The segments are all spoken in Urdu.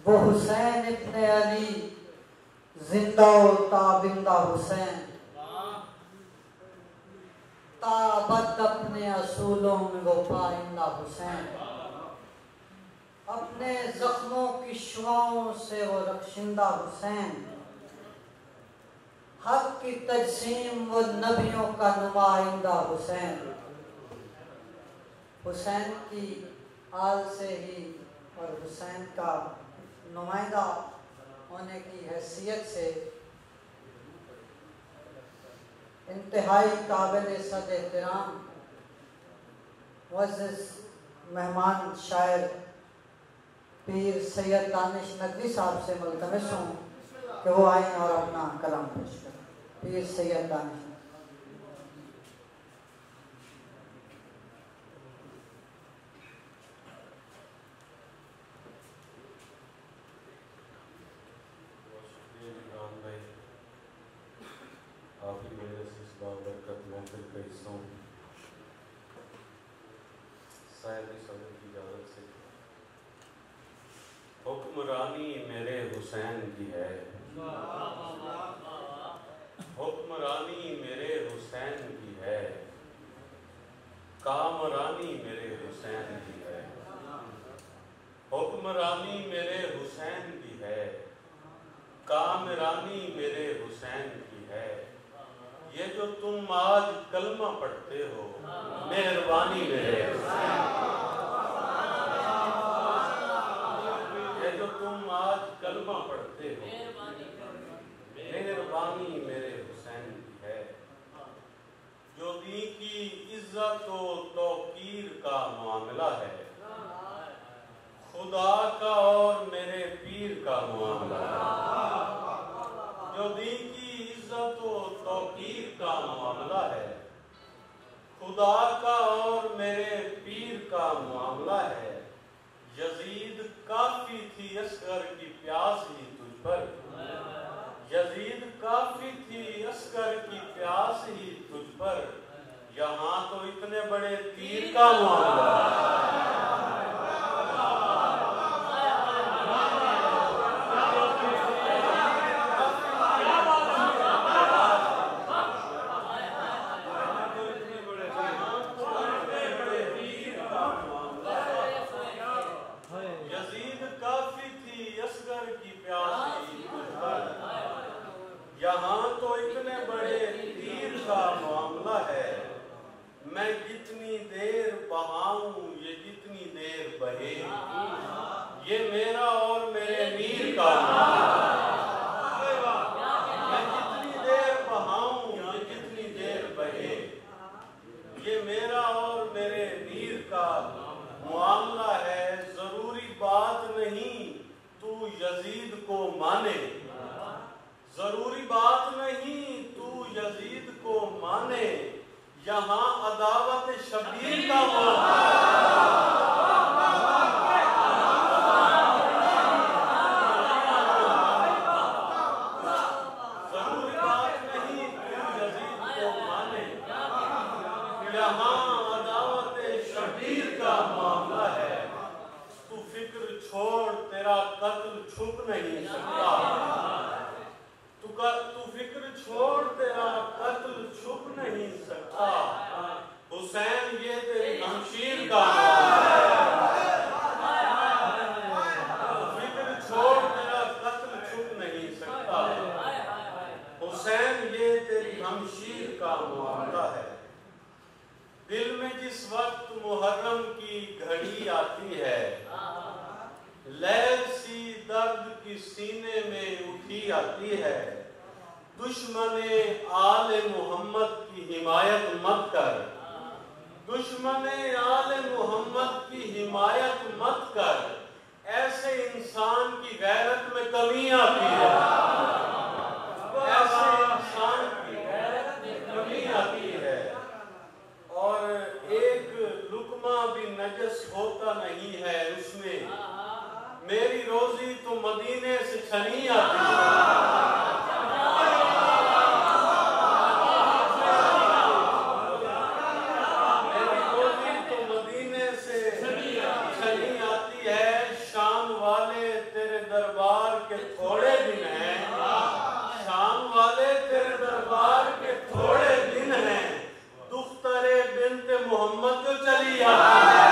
وہ حسین ابن علی زندہ و تابندہ حسین، تابد اپنے اصولوں میں وہ پائندہ حسین، اپنے زخموں کی شعاؤں سے وہ رخشندہ حسین، حق کی تجسیم و نبیوں کا نمائندہ حسین، حسین کی آل سے ہی اور حسین کا نمائندہ ہونے کی حیثیت سے انتہائی قابل صد احترام معزز مہمان شاعر پیر سید دانش ندوی صاحب سے ملتمس ہوں کہ وہ آئیں اور اپنا کلام پیش کریں۔ پیر سید دانش حکمرانی میرے حسین کی ہے، حکمرانی میرے حسین کی ہے، کامرانی میرے حسین کی ہے، حکمرانی میرے حسین کی ہے، کامرانی میرے حسین کی ہے۔ یہ جو تم آج کلمہ پڑھتے ہو مہربانی میرے حسین، آج کلمہ پڑھتے ہو مہربانی میرے حسین کی ہے۔ جو دین کی عزت و توقیر کا معاملہ ہے، خدا کا اور میرے پیر کا معاملہ ہے۔ جو دین کی عزت و توقیر کا معاملہ ہے، خدا کا اور میرے پیر کا معاملہ ہے۔ یزید کافی تھی اصغر کی پیاس ہی تجھ پر، یزید کافی تھی اصغر کی پیاس ہی تجھ پر، یہاں تو اتنے بڑے تیر کا معاملہ ہے۔ یہاں تو اتنے بڑے تیر کا معاملہ ہے، میں جتنی دیر بہاؤں یہ جتنی دیر بہے، یہ میرا اور میرے میر کا معاملہ ہے۔ میں جتنی دیر بہاؤں یہ جتنی دیر بہے، یہ میرا اور میرے میر کا معاملہ ہے۔ ضروری بات نہیں تو یزید کو مانے، ضروری بات نہیں تو یزید کو مانے، یہاں عداوت شبیر کا معاملہ ہے۔ ضروری بات نہیں تو یزید کو مانے، یہاں عداوت شبیر کا معاملہ ہے۔ تو فکر چھوڑ تیرا قتل چھپ نہیں سکتا، تو فکر چھوڑ تیرا قتل چھپ نہیں سکتا، حسین یہ تیری ہمشیر کا معاملہ ہے۔ تو فکر چھوڑ تیرا قتل چھپ نہیں سکتا، حسین یہ تیری ہمشیر کا معاملہ ہے۔ دل میں جس وقت محرم کی گھڑی آتی ہے، لیل سی درد کی سینے میں اٹھی آتی ہے، دشمن آل محمد کی حمایت مت کر، دشمن آل محمد کی حمایت مت کر، ایسے انسان کی غیرت میں کمی آتی ہے، ایسے انسان کی غیرت میں کمی آتی ہے، اور ایک لقمہ بھی نجس ہوتا نہیں ہے اس میں، میری روزی تو مدینے سے چھنی آتی ہے۔ میری روزی تو مدینے سے چھنی آتی ہے، شام والے تیرے دربار کے تھوڑے دن ہیں، شام والے تیرے دربار کے تھوڑے دن ہیں، دختر بنت محمد جو چلی آتی ہے،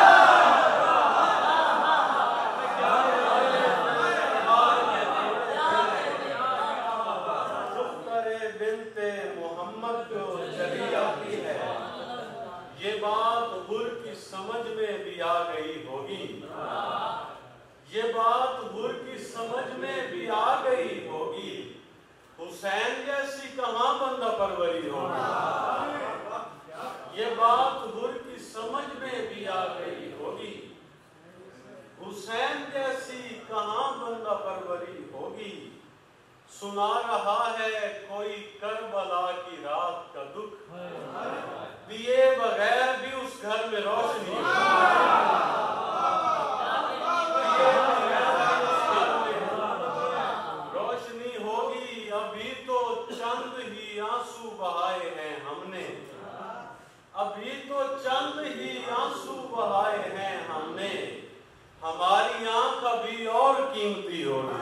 دختر بنت محمد جو چلی آتی ہے، یہ بات حر کی سمجھ میں بھی آ گئی ہوگی، یہ بات حر کی سمجھ میں بھی آ گئی ہوگی، حسین جیسی کہاں بندہ پروری ہوگی، یہ بات حر کی سمجھ میں بھی آ گئی ہوگی، حسین جیسی کہاں بندہ پروری ہوگی، سنا رہا ہے کوئی کربلا کی رات کا دکھ، دیے بغیر بھی اس گھر میں روشنی روشنی ہوگی، ابھی تو چند ہی آنسو بہائے ہیں ہم نے، ابھی تو چند ہی آنسو بہائے ہیں ہم نے، ہماری آنکھ ابھی اور قیمتی ہوگی،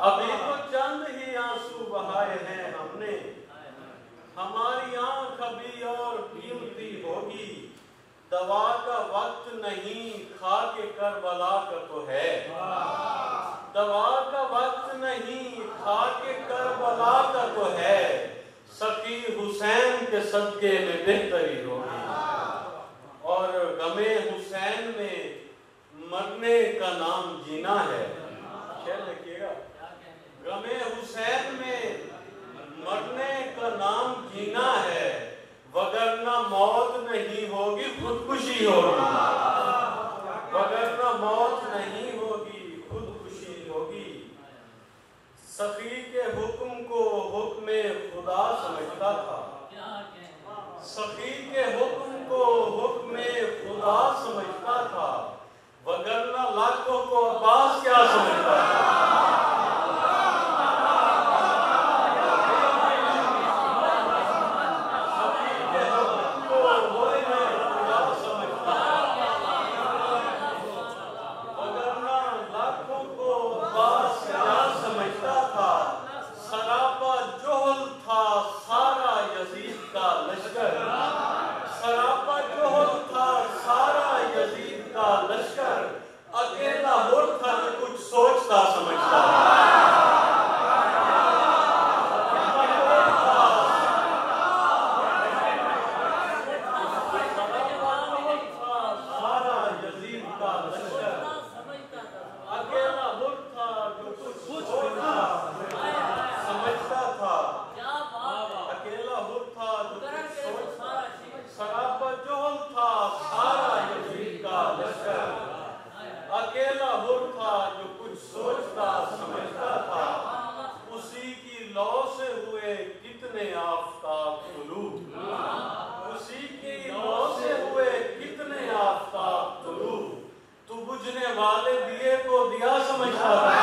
ابھی تو چند ہی آنسو بہائے ہیں ہم نے، ہماری آنکھ ابھی اور قیمتی ہوگی، دوا کا وقت نہیں خاک کربلا کا تو ہے، دوا کا وقت نہیں خاک کربلا کا تو ہے، سخی حسین کے صدقے میں بہتری ہوگی، اور غم حسین میں مرنے کا نام جینا ہے، شعر لکھیے گا، غم حسین میں مرنے کا نام جینا ہے، وگرنہ موت نہیں ہوگی خودکشی ہوگی، وگرنہ موت نہیں ہوگی خودکشی ہوگی، سخی کے حکم کو حکم خدا سمجھتا تھا، سخی کے حکم کو حکم خدا سمجھتا تھا، وگرنہ لاکھوں کو عباس کیا سمجھتا تھا، اکیلا ہو تھا جو کچھ سوچتا سمجھتا سارا یزید کا لشکر، اکیلا ہو تھا جو کچھ سوچتا سمجھتا تھا، اکیلا ہو تھا جو کچھ سوچتا، سراپا جوہل تھا سارا یزید کا لشکر، اکیلا ہو تھا جو کچھ سوچتا سمجھتا تھا، اسی کی لو سے ہوئے کتنے آفتاب طلوع، اسی کی لو سے ہوئے کتنے آفتاب طلوع، تو بجھنے والے دیے کو دیا سمجھتا تھا،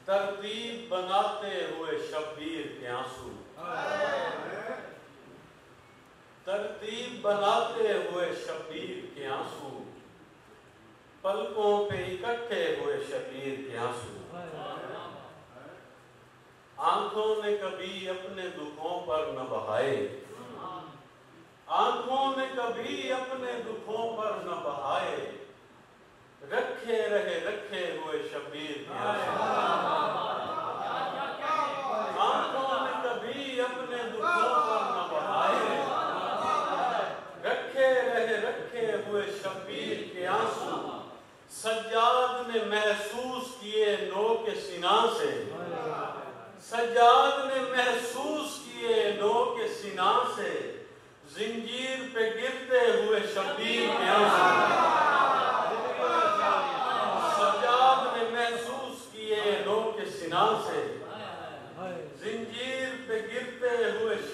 ترتیب بناتے ہوئے شبیر کے آنسو، ترتیب بناتے ہوئے شبیر کے آنسو، پلکوں پہ اکٹھے ہوئے شبیر کے آنسو، آنکھوں نے کبھی اپنے دکھوں پر نہ بہائے، آنکھوں نے کبھی اپنے دکھوں پر نہ بہائے، رکھے رہے رکھے ہوئے شبیر کے آنسو، آنکھوں نے کبھی اپنے دکھوں پر نہ بہائے، رکھے رہے رکھے ہوئے شبیر کے آنسو، سجاد نے محسوس کیے نو کے سینہ سے، سجاد نے محسوس کیے نو کے سینہ سے، زنجیر پہ گرتے ہوئے شبیر کے آنسو، سجاد نے محسوس کیے نو کے سینہ سے، زنجیر پہ گرتے ہوئے